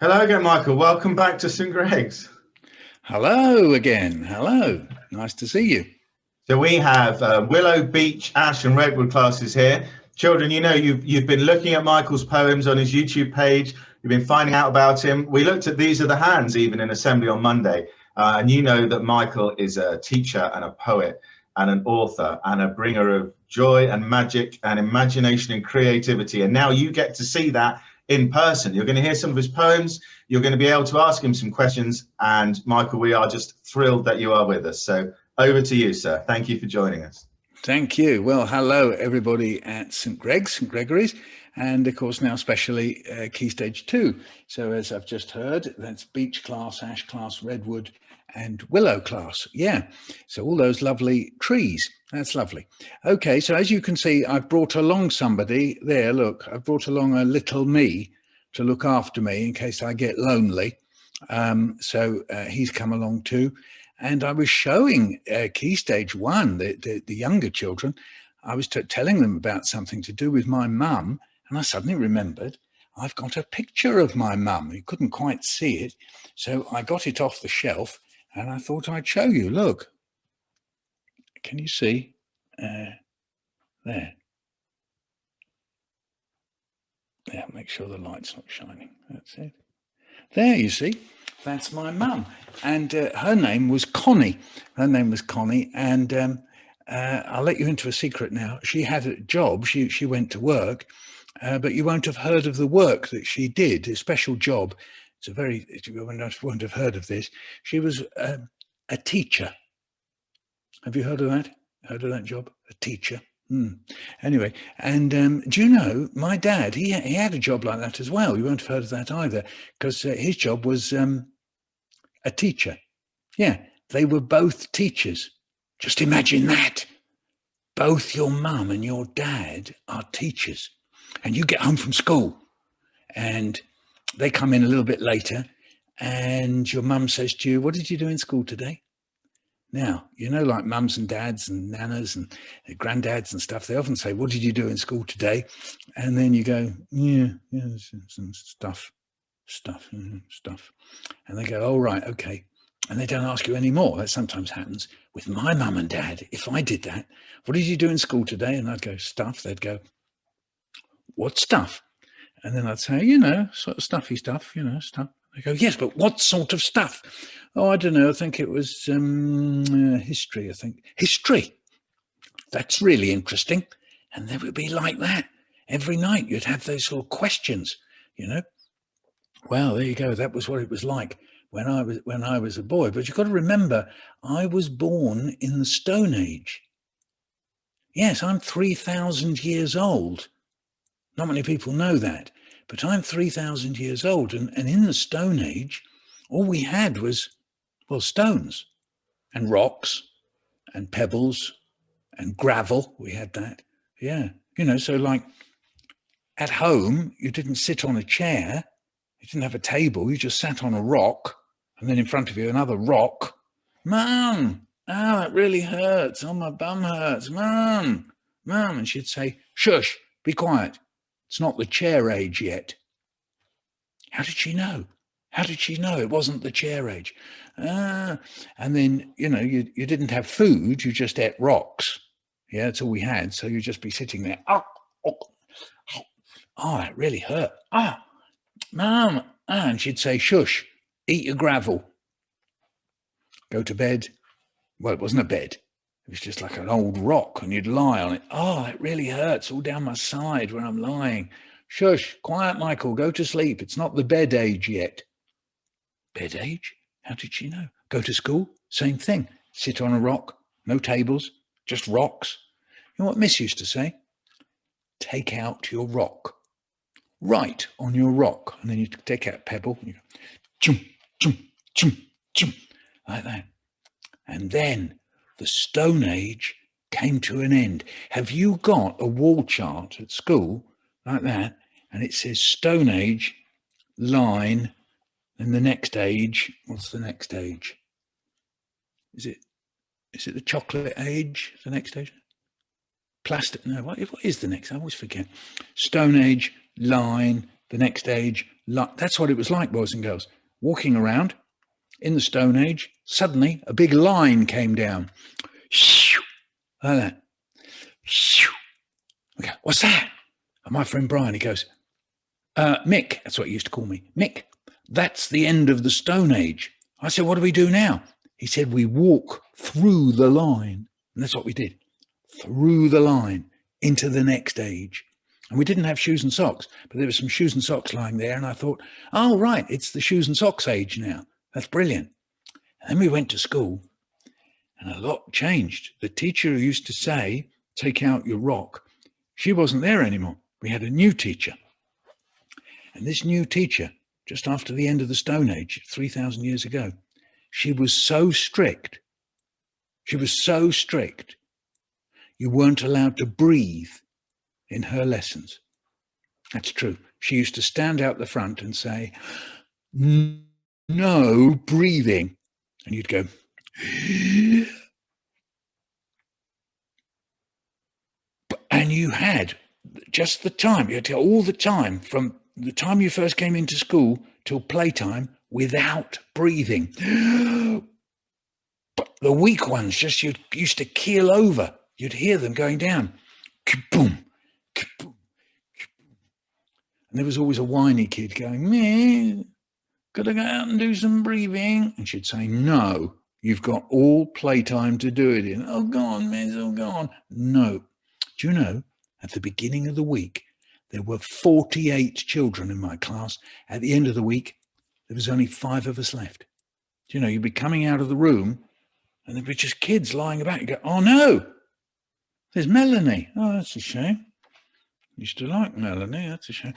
Hello again, Michael. Welcome back to St. Greg's. Hello again. Hello. Nice to see you. So we have Willow, Beech, Ash and Redwood classes here. Children, you know, you've been looking at Michael's poems on his YouTube page. You've been finding out about him. We looked at These Are the Hands even in assembly on Monday. And you know that Michael is a teacher and a poet and an author and a bringer of joy and magic and imagination and creativity. And now you get to see that in person. You're going to hear some of his poems. You're going to be able to ask him some questions. And Michael, we are just thrilled that you are with us. So over to you, sir. Thank you for joining us. Thank you. Well, hello, everybody at St. Gregory's, and of course now especially Key Stage 2. So as I've just heard, that's Beech class, Ash class, Redwood and Willow class. Yeah, so all those lovely trees. That's lovely. Okay, so as you can see, I've brought along somebody there. Look, I've brought along a little me to look after me in case I get lonely. So he's come along too. And I was showing Key Stage 1, the younger children, I was telling them about something to do with my mum, and I suddenly remembered I've got a picture of my mum. You couldn't quite see it, so I got it off the shelf, and I thought I'd show you. Look, can you see? There. Yeah, make sure the light's not shining. That's it. There, you see. That's my mum, and her name was Connie. And I'll let you into a secret now. She had a job. She went to work, but you won't have heard of the work that she did. A special job. You won't have heard of this. She was a teacher. Have you heard of that? Heard of that job? A teacher. Anyway, and do you know, my dad, he had a job like that as well. You won't have heard of that either, because his job was a teacher. Yeah, they were both teachers. Just imagine that. Both your mum and your dad are teachers. And you get home from school and they come in a little bit later and your mum says to you, "What did you do in school today?" Now, you know, like mums and dads and nanas and granddads and stuff, they often say, "What did you do in school today?" And then you go, yeah, some stuff. And they go, "Oh, right, okay." And they don't ask you anymore. That sometimes happens with my mum and dad. If I did that, "What did you do in school today?" And I'd go, "Stuff." They'd go, "What stuff?" And then I'd say, sort of stuffy stuff, stuff. They go, "Yes, but what sort of stuff?" "Oh, I don't know. I think it was history, I think." "History? That's really interesting." And they would be like that. Every night you'd have those little questions, Well, there you go. That was what it was like when I was a boy. But you've got to remember, I was born in the Stone Age. Yes, I'm 3,000 years old. Not many people know that, but I'm 3,000 years old. And in the Stone Age, all we had was, well, stones and rocks and pebbles and gravel. We had that. Yeah. So like at home, you didn't sit on a chair. You didn't have a table. You just sat on a rock, and then in front of you, another rock. "Mum, oh, that really hurts. Oh, my bum hurts. Mum. And she'd say, "Shush, be quiet. It's not the chair age yet." How did she know? How did she know it wasn't the chair age? And then, you didn't have food. You just ate rocks. Yeah, that's all we had. So you'd just be sitting there. Oh, that really hurt. "Mum," and she'd say, "Shush, eat your gravel. Go to bed." Well, it wasn't a bed. It was just like an old rock, and you'd lie on it. "Oh, it really hurts all down my side when I'm lying." "Shush, quiet, Michael, go to sleep. It's not the bed age yet." Bed age? How did she know? Go to school? Same thing. Sit on a rock, no tables, just rocks. You know what Miss used to say? "Take out your rock." Right on your rock. And then you take out a pebble and you go, chum, chum, chum, chum, like that. And then the Stone Age came to an end. Have you got a wall chart at school like that? And it says Stone Age, line, and the next age. What's the next age? Is it the chocolate age, the next age? Plastic, no, what is the next? I always forget. Stone Age, line, the next age. That's what it was like, boys and girls. Walking around in the Stone Age, suddenly a big line came down. Like that. Okay, what's that? And my friend Brian, he goes, Mick, that's what he used to call me. Mick, that's the end of the Stone Age. I said, what do we do now? He said, we walk through the line. And that's what we did. Through the line into the next age. And we didn't have shoes and socks, but there were some shoes and socks lying there. And I thought, oh, right, it's the shoes and socks age now. That's brilliant. And then we went to school and a lot changed. The teacher who used to say, take out your rock, she wasn't there anymore. We had a new teacher. And this new teacher, just after the end of the Stone Age, 3,000 years ago, she was so strict. She was so strict. You weren't allowed to breathe in her lessons. That's true. She used to stand out the front and say, no breathing. And you'd go, and you had just the time, you had to all the time from the time you first came into school till playtime without breathing. But the weak ones just used to keel over. You'd hear them going down. Kaboom, kaboom, kaboom. And there was always a whiny kid going, meh, gotta go out and do some breathing. And she'd say, no, you've got all playtime to do it in. Oh, go on, miss, oh, go on. No. Do you know, at the beginning of the week, there were 48 children in my class. At the end of the week, there was only 5 of us left. Do you know, you'd be coming out of the room and there'd be just kids lying about. You go, oh no, there's Melanie. Oh, that's a shame. Used to like Melanie, that's a shame.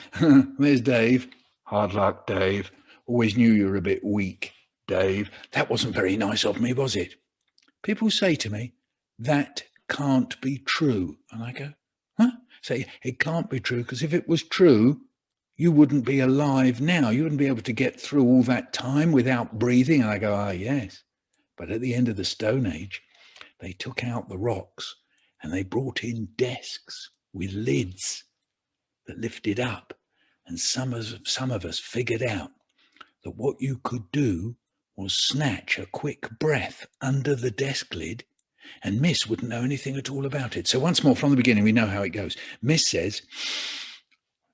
There's Dave. Hard luck, Dave. Always knew you were a bit weak, Dave. That wasn't very nice of me, was it? People say to me, that can't be true. And I go, huh? Say, it can't be true, because if it was true, you wouldn't be alive now. You wouldn't be able to get through all that time without breathing. And I go, ah, yes. But at the end of the Stone Age, they took out the rocks and they brought in desks with lids that lifted up. And some of us figured out that what you could do was snatch a quick breath under the desk lid, and Miss wouldn't know anything at all about it. So once more, from the beginning, we know how it goes. Miss says,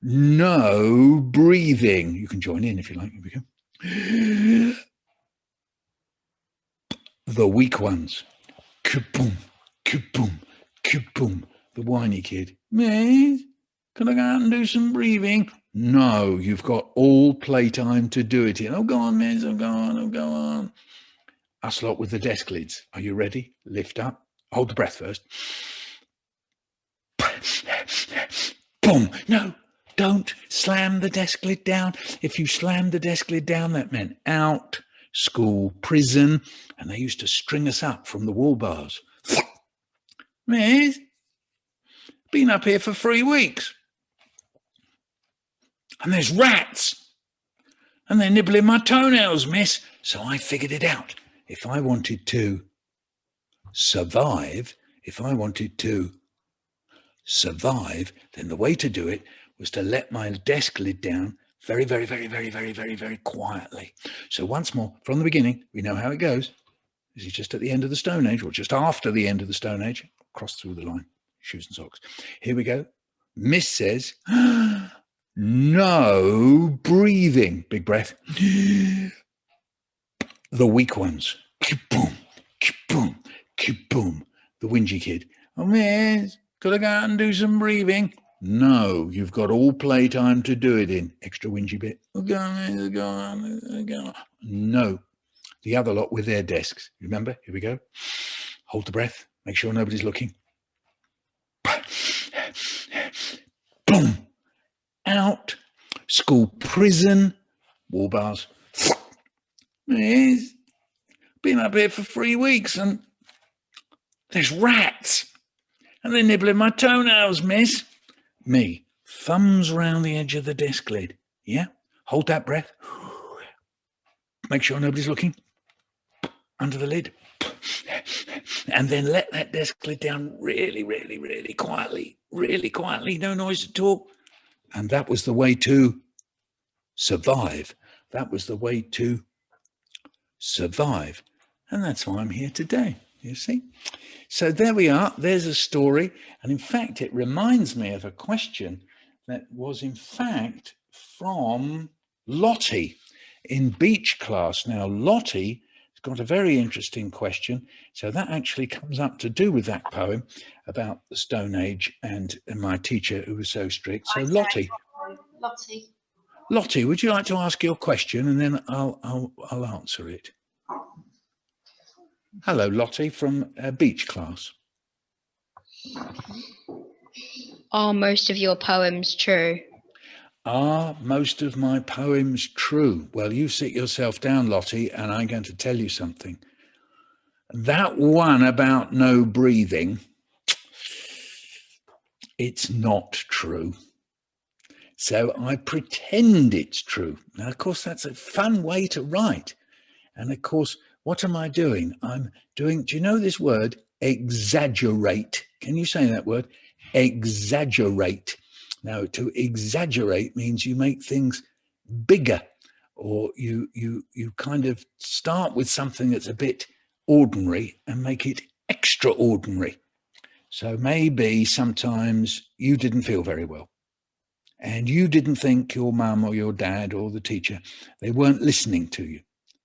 no breathing. You can join in if you like. Here we go. The weak ones. Kaboom, kaboom, kaboom. The whiny kid. Miss, can I go out and do some breathing? No, you've got all playtime to do it in. Oh, go on, miss. Oh, go on. Oh, go on. Us lot with the desk lids. Are you ready? Lift up. Hold the breath first. Boom. No, don't slam the desk lid down. If you slammed the desk lid down, that meant out, school, prison. And they used to string us up from the wall bars. Miss, been up here for 3 weeks. And there's rats. And they're nibbling my toenails, miss. So I figured it out. If I wanted to survive, then the way to do it was to let my desk lid down very, very, very, very, very, very, very quietly. So once more, from the beginning, we know how it goes. This is just at the end of the Stone Age, or just after the end of the Stone Age. Cross through the line, shoes and socks. Here we go. Miss says, no breathing. Big breath. The weak ones. Kaboom, kaboom, kaboom. The whingy kid. Oh, miss, could I go out and do some breathing? No, you've got all playtime to do it in. Extra whingy bit. Oh, go on, go on, go on. No. The other lot with their desks. Remember? Here we go. Hold the breath. Make sure nobody's looking. Boom. Out. School, prison. Wall bars. Miss, been up here for 3 weeks and there's rats. And they're nibbling my toenails, miss. Me, thumbs round the edge of the desk lid. Yeah? Hold that breath. Make sure nobody's looking. Under the lid. And then let that desk lid down really, really, really quietly. Really quietly. No noise at all. And that was the way to survive. That was the way to survive. And that's why I'm here today, you see. So there we are. There's a story. And in fact, it reminds me of a question that was in fact from Lottie in beach class. Now, Lottie has got a very interesting question. So that actually comes up to do with that poem about the Stone Age and my teacher who was so strict. So Lottie, would you like to ask your question and then I'll answer it? Hello, Lottie from beach class. Are most of your poems true? Are most of my poems true? Well, you sit yourself down, Lottie, and I'm going to tell you something. That one about no breathing, it's not true. So I pretend it's true. Now, of course, that's a fun way to write. And of course, what am I doing? I'm doing, do you know this word, exaggerate? Can you say that word? Exaggerate. Now, to exaggerate means you make things bigger, or you kind of start with something that's a bit ordinary and make it extraordinary. So maybe sometimes you didn't feel very well and you didn't think your mum or your dad or the teacher, they weren't listening to you.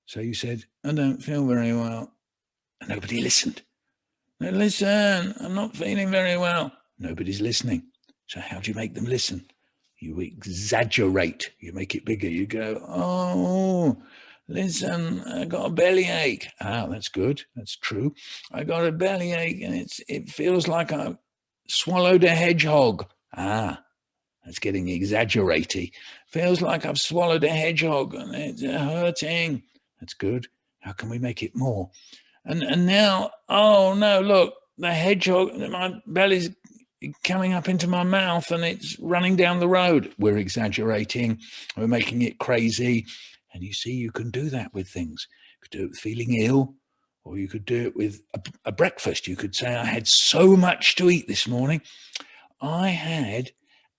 So you said, I don't feel very well. And nobody listened. Now, listen, I'm not feeling very well. Nobody's listening. So how do you make them listen? You exaggerate. You make it bigger. You go, oh, listen, I got a bellyache. Ah, that's good. That's true. I got a bellyache and it feels like I swallowed a hedgehog. Ah, that's getting exaggerated. Feels like I've swallowed a hedgehog and it's hurting. That's good. How can we make it more? And now, oh no, look, the hedgehog, my belly's coming up into my mouth and it's running down the road. We're exaggerating. We're making it crazy. And you see, you can do that with things. You could do it with feeling ill, or you could do it with a breakfast. You could say, I had so much to eat this morning. I had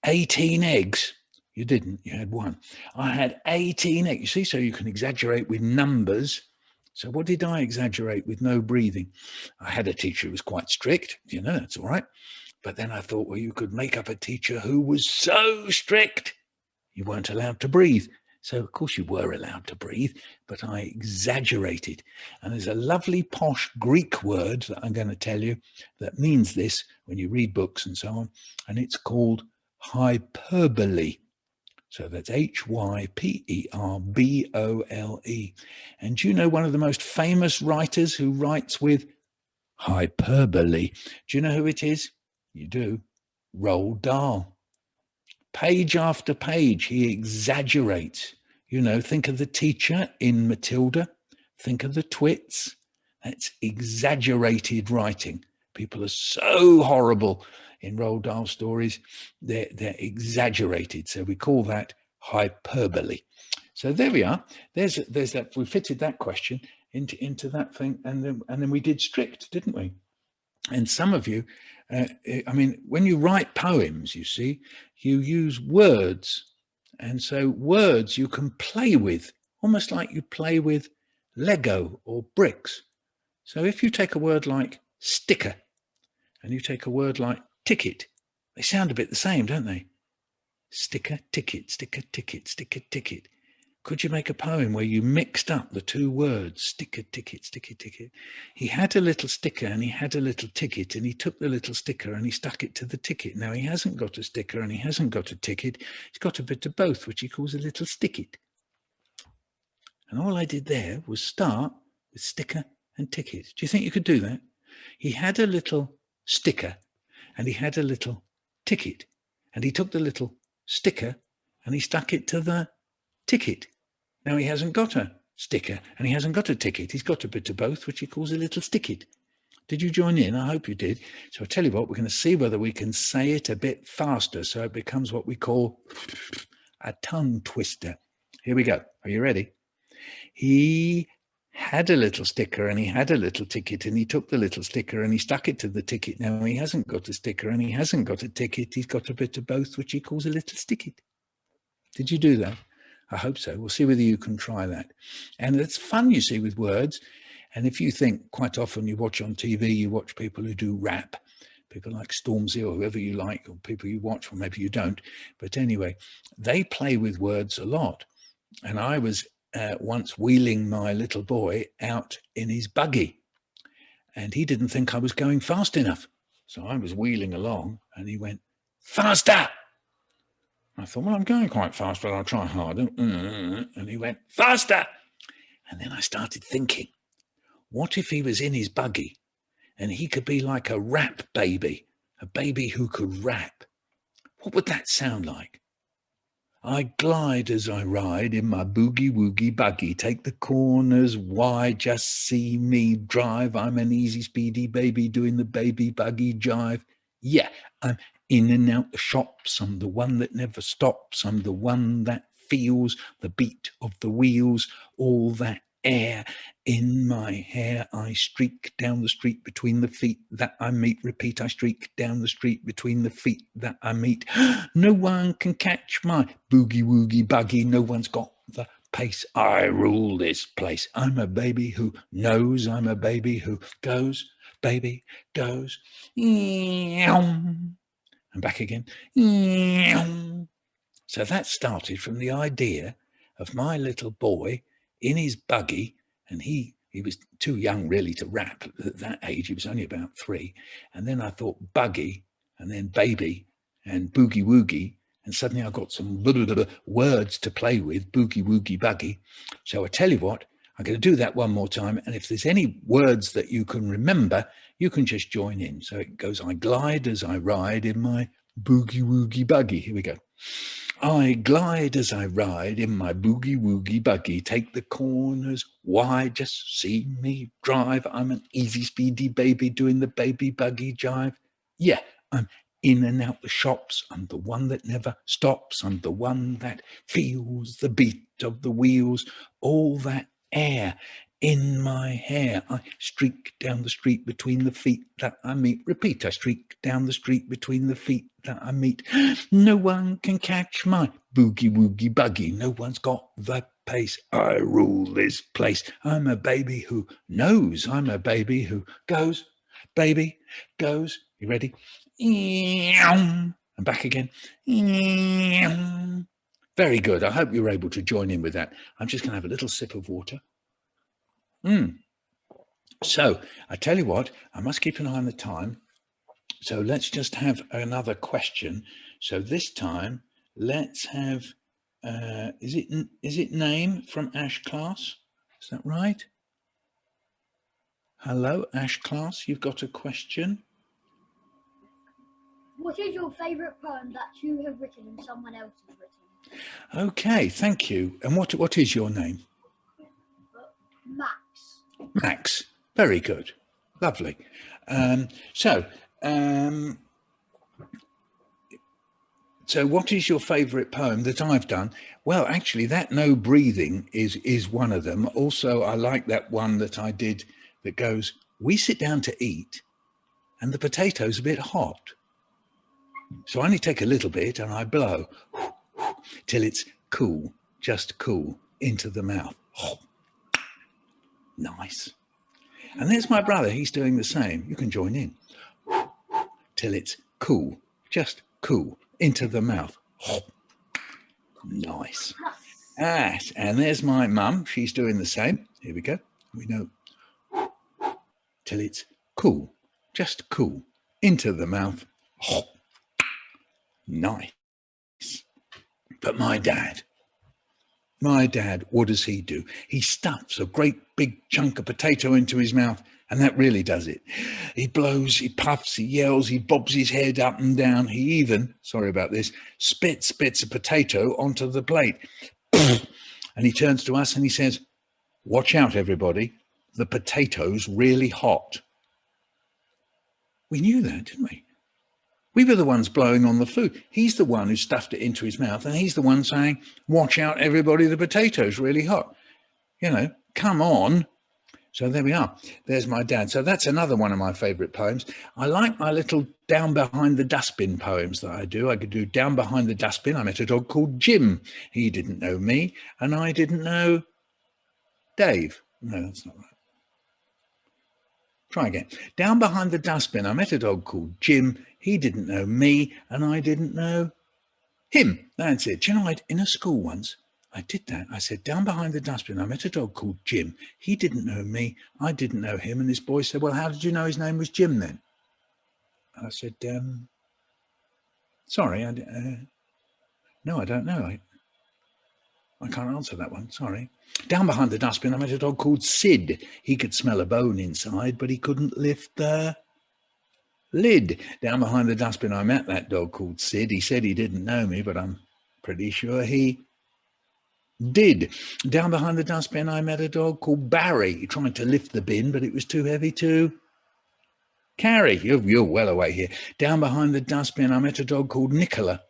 18 eggs. You didn't, you had one. I had 18 eggs. You see, so you can exaggerate with numbers. So what did I exaggerate with no breathing? I had a teacher who was quite strict. You know, that's all right. But then I thought, well, you could make up a teacher who was so strict, you weren't allowed to breathe. So, of course, you were allowed to breathe, but I exaggerated. And there's a lovely posh Greek word that I'm going to tell you that means this when you read books and so on, and it's called hyperbole. So that's Hyperbole. And do you know one of the most famous writers who writes with hyperbole? Do you know who it is? You do. Roald Dahl. Page after page, he exaggerates. You know, think of the teacher in Matilda. Think of the twits. That's exaggerated writing. People are so horrible in Roald Dahl stories. They're exaggerated. So we call that hyperbole. So there we are. There's that. We fitted that question into that thing, and then we did strict, didn't we? And some of you, I mean, when you write poems, you see, you use words. And so words you can play with, almost like you play with Lego or bricks. So if you take a word like sticker and you take a word like ticket, they sound a bit the same, don't they? Sticker, ticket, sticker, ticket, sticker, ticket. Could you make a poem where you mixed up the two words, sticker, ticket, sticker, ticket? He had a little sticker and he had a little ticket, and he took the little sticker and he stuck it to the ticket. Now he hasn't got a sticker and he hasn't got a ticket. He's got a bit of both, which he calls a little sticket. And all I did there was start with sticker and ticket. Do you think you could do that? He had a little sticker and he had a little ticket, and he took the little sticker and he stuck it to the ticket. Now he hasn't got a sticker and he hasn't got a ticket. He's got a bit of both, which he calls a little sticket. Did you join in? I hope you did. So I'll tell you what, we're going to see whether we can say it a bit faster so it becomes what we call a tongue twister. Here we go. Are you ready? He had a little sticker and he had a little ticket, and he took the little sticker and he stuck it to the ticket. Now he hasn't got a sticker and he hasn't got a ticket. He's got a bit of both, which he calls a little sticket. Did you do that? I hope so. We'll see whether you can try that. And it's fun, you see, with words. And if you think, quite often you watch on TV, you watch people who do rap, people like Stormzy or whoever you like, or people you watch, or maybe you don't. But anyway, they play with words a lot. And I was once wheeling my little boy out in his buggy, and he didn't think I was going fast enough. So I was wheeling along and he went, faster. I thought, well, I'm going quite fast, but I'll try harder. And he went, faster. And then I started thinking, what if he was in his buggy and he could be like a rap baby, a baby who could rap? What would that sound like? I glide as I ride in my boogie-woogie buggy, take the corners wide, just see me drive. I'm an easy, speedy baby doing the baby buggy jive. Yeah, I'm in and out the shops. I'm the one that never stops. I'm the one that feels the beat of the wheels, all that air in my hair. I streak down the street between the feet that I meet. Repeat, I streak down the street between the feet that I meet. No one can catch my boogie-woogie buggy. No one's got the pace. I rule this place. I'm a baby who knows. I'm a baby who goes. Baby goes. And back again. So that started from the idea of my little boy in his buggy, and he was too young really to rap at that age. He was only about 3. And then I thought buggy, and then baby, and boogie woogie, and suddenly I got some words to play with, boogie woogie buggy. So I tell you what, I'm going to do that one more time, and if there's any words that you can remember, you can just join in. So it goes, I glide as I ride in my boogie woogie buggy. Here we go. I glide as I ride in my boogie-woogie buggy, take the corners wide, just see me drive. I'm an easy, speedy baby doing the baby buggy jive. Yeah, I'm in and out the shops. I'm the one that never stops. I'm the one that feels the beat of the wheels, all that air in my hair. I streak down the street between the feet that I meet. Repeat, I streak down the street between the feet that I meet. No one can catch my boogie-woogie buggy. No one's got the pace. I rule this place. I'm a baby who knows. I'm a baby who goes. Baby goes. You ready? And back again. Very good. I hope you're able to join in with that. I'm just going to have a little sip of water. So I tell you what, I must keep an eye on the time. So let's just have another question. So this time, let's have, is it name from Ash class? Is that right? Hello, Ash class, you've got a question? What is your favourite poem that you have written and someone else has written? Okay, thank you. And what is your name? Max. Max. Very good. Lovely. So what is your favourite poem that I've done? Well, actually, that No Breathing is one of them. Also, I like that one that I did that goes, we sit down to eat and the potato's a bit hot. So I only take a little bit and I blow till it's cool, just cool, into the mouth. Nice. And there's my brother, he's doing the same. You can join in. Till it's cool, just cool, into the mouth. Nice. And there's my mum, she's doing the same. Here we go. We know. Till it's cool, just cool, into the mouth. Nice. But my dad, what does he do? He stuffs a great big chunk of potato into his mouth, and that really does it. He blows, he puffs, he yells, he bobs his head up and down. He even, sorry about this, spits a potato onto the plate. And he turns to us and he says, watch out, everybody. The potato's really hot. We knew that, didn't we? We were the ones blowing on the food. He's the one who stuffed it into his mouth, and he's the one saying, watch out, everybody, the potato's really hot. You know, come on. So there we are. There's my dad. So that's another one of my favorite poems. I like my little down behind the dustbin poems that I do. I could do down behind the dustbin. I met a dog called Jim. He didn't know me and I didn't know Dave. No, that's not right. Try again. Down behind the dustbin, I met a dog called Jim. He didn't know me and I didn't know him. That's it. Do you know, in a school once, I did that. I said, down behind the dustbin, I met a dog called Jim. He didn't know me. I didn't know him. And this boy said, well, how did you know his name was Jim then? I said, sorry, no, I don't know. I can't answer that one. Sorry. Down behind the dustbin, I met a dog called Sid. He could smell a bone inside, but he couldn't lift the lid. Down behind the dustbin, I met that dog called Sid. He said he didn't know me, but I'm pretty sure he did. Down behind the dustbin, I met a dog called Barry. He tried to lift the bin, but it was too heavy to carry. You're well away here. Down behind the dustbin, I met a dog called Nicola.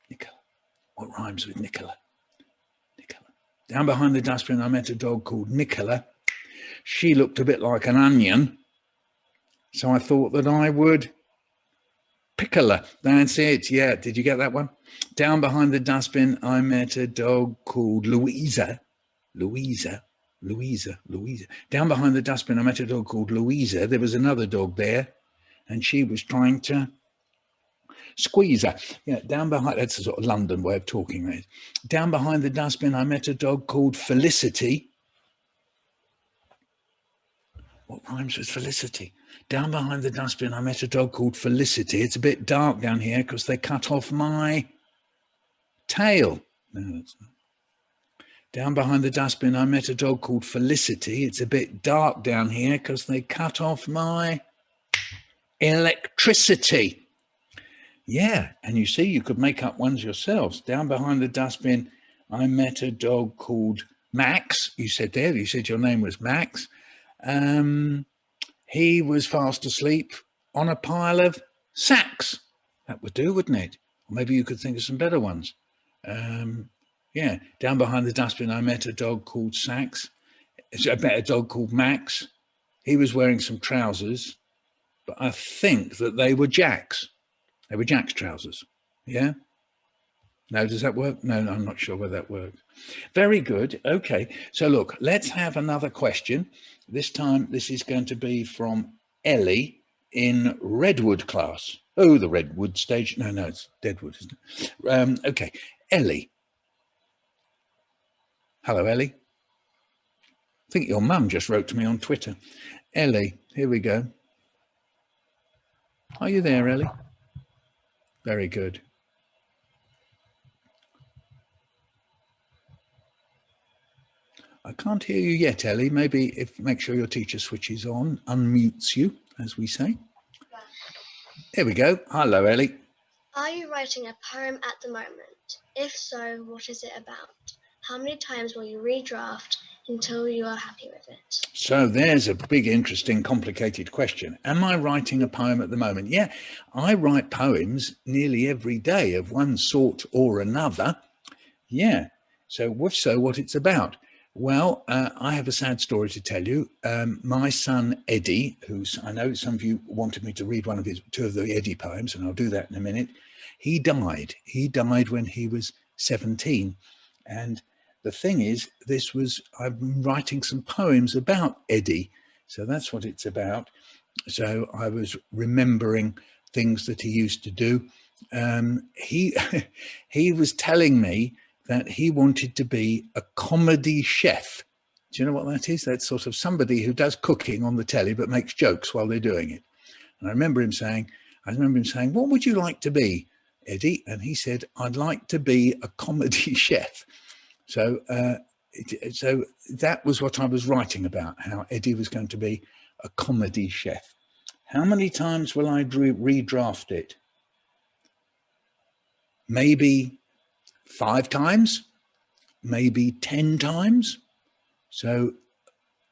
Nicola. What rhymes with Nicola? Nicola. Down behind the dustbin, I met a dog called Nicola. She looked a bit like an onion, so I thought that I would pickle her. That's it. Yeah. Did you get that one? Down behind the dustbin, I met a dog called Louisa. Louisa. Down behind the dustbin, I met a dog called Louisa. There was another dog there, and she was trying to squeeze her. Yeah, down behind, that's a sort of London way of talking. Right? Down behind the dustbin, I met a dog called Felicity. What rhymes with Felicity? Down behind the dustbin, I met a dog called Felicity. It's a bit dark down here because they cut off my tail. No, that's not. Down behind the dustbin, I met a dog called Felicity. It's a bit dark down here because they cut off my electricity. Yeah, and you see, you could make up ones yourselves. Down behind the dustbin, I met a dog called Max. You said there, you said your name was Max. He was fast asleep on a pile of sacks. That would do, wouldn't it? Or maybe you could think of some better ones. Yeah, down behind the dustbin, I met a dog called Sax. I met a dog called Max. He was wearing some trousers, but I think that they were Jack's. They were Jack's trousers. Yeah? No, does that work? No, I'm not sure whether that works. Very good. Okay. So look, let's have another question. This time, this is going to be from Ellie in Redwood class. Oh, the Redwood stage. No, it's Deadwood, isn't it? Okay. Ellie. Hello, Ellie. I think your mum just wrote to me on Twitter. Ellie, here we go. Are you there, Ellie? Very good. I can't hear you yet, Ellie. Maybe make sure your teacher switches on, unmutes you, as we say. Here we go. Hello, Ellie. Are you writing a poem at the moment? If so, what is it about? How many times will you redraft until you are happy with it? So there's a big, interesting, complicated question. Am I writing a poem at the moment? Yeah, I write poems nearly every day of one sort or another. Yeah. So what it's about? Well, I have a sad story to tell you. My son, Eddie, I know some of you wanted me to read two of the Eddie poems, and I'll do that in a minute. He died. He died when he was 17. And the thing is, I'm writing some poems about Eddie. So that's what it's about. So I was remembering things that he used to do. He was telling me that he wanted to be a comedy chef. Do you know what that is? That's sort of somebody who does cooking on the telly, but makes jokes while they're doing it. And I remember him saying, what would you like to be, Eddie? And he said, I'd like to be a comedy chef. So that was what I was writing about, how Eddie was going to be a comedy chef. How many times will I redraft it? Maybe 5 times, maybe 10 times. So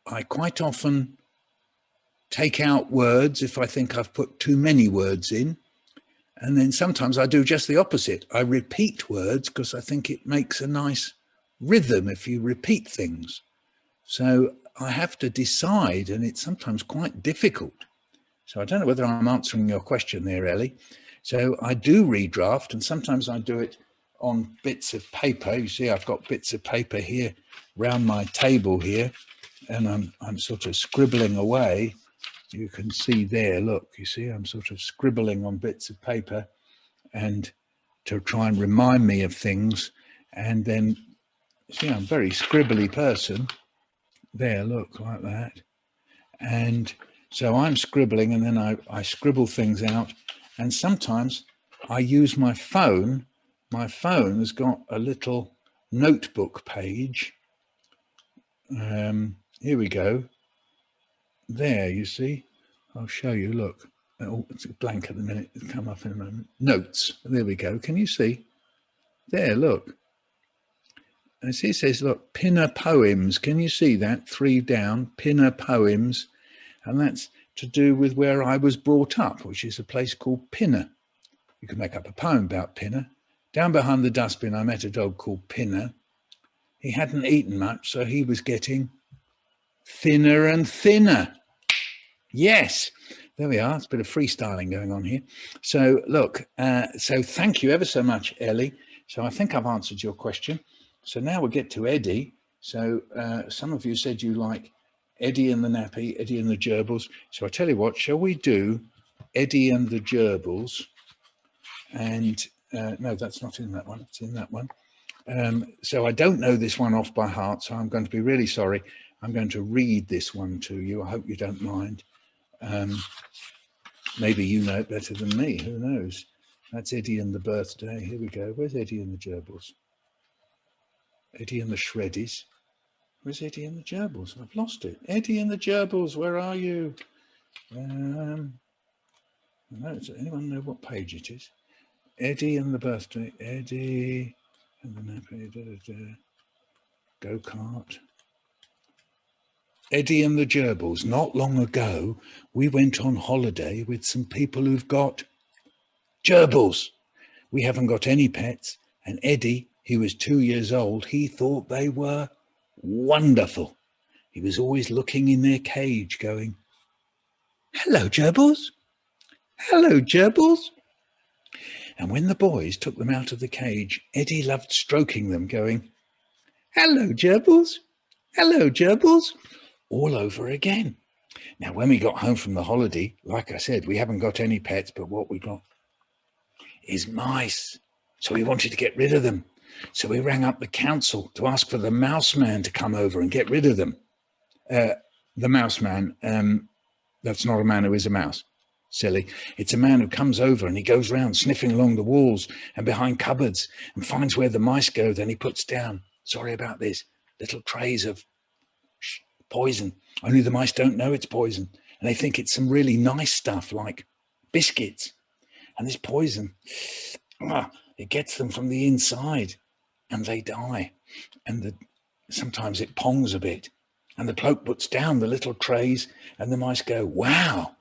I quite often take out words if I think I've put too many words in. And then sometimes I do just the opposite. I repeat words because I think it makes a nice rhythm if you repeat things. So I have to decide, and it's sometimes quite difficult. So I don't know whether I'm answering your question there, Ellie. So I do redraft, and sometimes I do it on bits of paper. You see, I've got bits of paper here round my table here, and I'm sort of scribbling away. You can see there, look, you see, I'm sort of scribbling on bits of paper and to try and remind me of things. And then, see, I'm a very scribbly person. There, look, like that. And so I'm scribbling, and then I scribble things out. And sometimes I use my phone. My phone has got a little notebook page. Here we go. There, you see. I'll show you, look. Oh, it's blank at the minute. It'll come up in a moment. Notes. There we go. Can you see? There, look. And see, it says, look, Pinner Poems. Can you see that? 3 down, Pinner Poems. And that's to do with where I was brought up, which is a place called Pinner. You can make up a poem about Pinner. Down behind the dustbin, I met a dog called Pinner. He hadn't eaten much, so he was getting thinner and thinner. Yes, there we are. It's a bit of freestyling going on here. So look, so thank you ever so much, Ellie. So I think I've answered your question. So now we'll get to Eddie. So some of you said you like Eddie and the nappy, Eddie and the gerbils. So I tell you what, shall we do Eddie and the gerbils? And no, that's not in that one. It's in that one. So I don't know this one off by heart, so I'm going to be really sorry. I'm going to read this one to you. I hope you don't mind. Maybe you know it better than me. Who knows? That's Eddie and the birthday. Here we go. Where's Eddie and the gerbils? Eddie and the shreddies. Where's Eddie and the gerbils? I've lost it. Eddie and the gerbils, where are you? No, does anyone know what page it is? Eddie and the birthday. Eddie and the nappy. Go-kart. Eddie and the gerbils. Not long ago, we went on holiday with some people who've got gerbils. We haven't got any pets. And Eddie, he was 2 years old. He thought they were wonderful. He was always looking in their cage going, "Hello, gerbils. Hello, gerbils." And when the boys took them out of the cage, Eddie loved stroking them, going, "Hello, gerbils. Hello, gerbils," all over again. Now, when we got home from the holiday, like I said, we haven't got any pets, but what we got is mice. So we wanted to get rid of them. So we rang up the council to ask for the mouse man to come over and get rid of them. The mouse man, that's not a man who is a mouse. Silly. It's a man who comes over and he goes around sniffing along the walls and behind cupboards and finds where the mice go. Then he puts down, sorry about this, little trays of poison. Only the mice don't know it's poison. And they think it's some really nice stuff like biscuits. And this poison, it gets them from the inside and they die. And sometimes it pongs a bit. And the bloke puts down the little trays and the mice go, "Wow,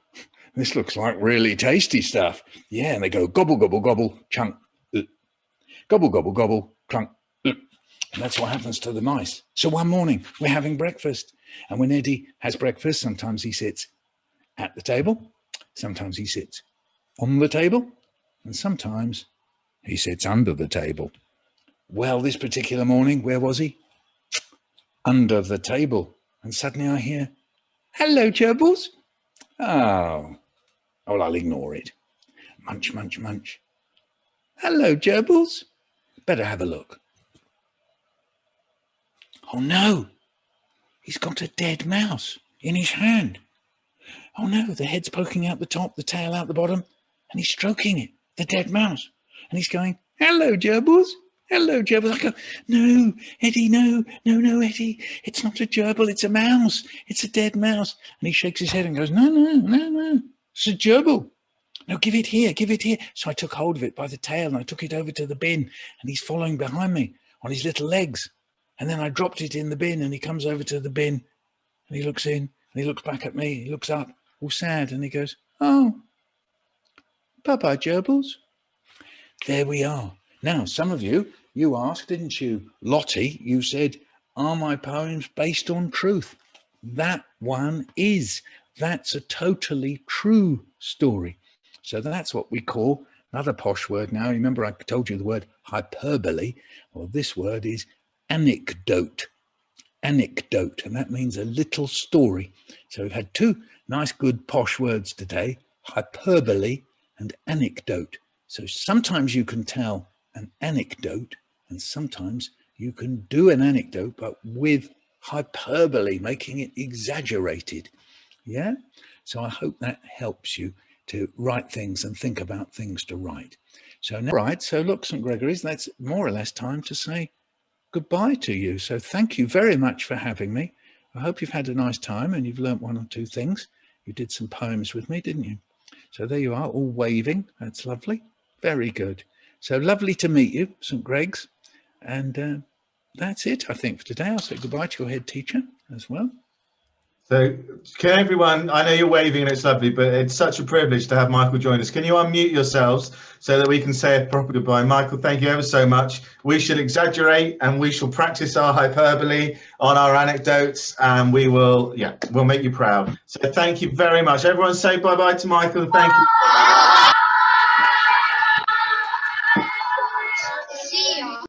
this looks like really tasty stuff." Yeah, and they go gobble, gobble, gobble, chunk, gobble, gobble, gobble, clunk. And that's what happens to the mice. So one morning we're having breakfast. And when Eddie has breakfast, sometimes he sits at the table. Sometimes he sits on the table. And sometimes he sits under the table. Well, this particular morning, where was he? Under the table. And suddenly I hear, "Hello, gerbils." Oh, I'll ignore it. Munch, munch, munch. "Hello, gerbils." Better have a look. Oh no, he's got a dead mouse in his hand. Oh no, the head's poking out the top, the tail out the bottom, and he's stroking it, the dead mouse. And he's going, "Hello, gerbils. Hello, gerbil." I go, "No, Eddie, no, Eddie. It's not a gerbil, it's a mouse. It's a dead mouse." And he shakes his head and goes, No. It's a gerbil. "No, give it here, give it here." So I took hold of it by the tail and I took it over to the bin and he's following behind me on his little legs. And then I dropped it in the bin and he comes over to the bin and he looks in and he looks back at me. He looks up, all sad, and he goes, "Oh, bye-bye, gerbils." There we are. Now, some of you asked, didn't you, Lottie? You said, are my poems based on truth? That one is. That's a totally true story. So that's what we call, another posh word now, remember I told you the word hyperbole. Well, this word is anecdote. Anecdote, and that means a little story. So we've had two nice good posh words today, hyperbole and anecdote. So sometimes you can tell an anecdote and sometimes you can do an anecdote but with hyperbole, making it exaggerated. Yeah, so I hope that helps you to write things and think about things to write. So now, right, so look, St. Gregory's, that's more or less time to say goodbye to you. So thank you very much for having me. I hope you've had a nice time and you've learnt one or two things. You did some poems with me, didn't you? So there you are, all waving. That's lovely. Very good. So lovely to meet you, St. Greg's. And that's it, I think, for today. I'll say goodbye to your head teacher as well. So can everyone, I know you're waving and it's lovely, but it's such a privilege to have Michael join us. Can you unmute yourselves so that we can say a proper goodbye? Michael, thank you ever so much. We should exaggerate and we shall practice our hyperbole on our anecdotes and we will, we'll make you proud. So thank you very much. Everyone say bye-bye to Michael. Thank you.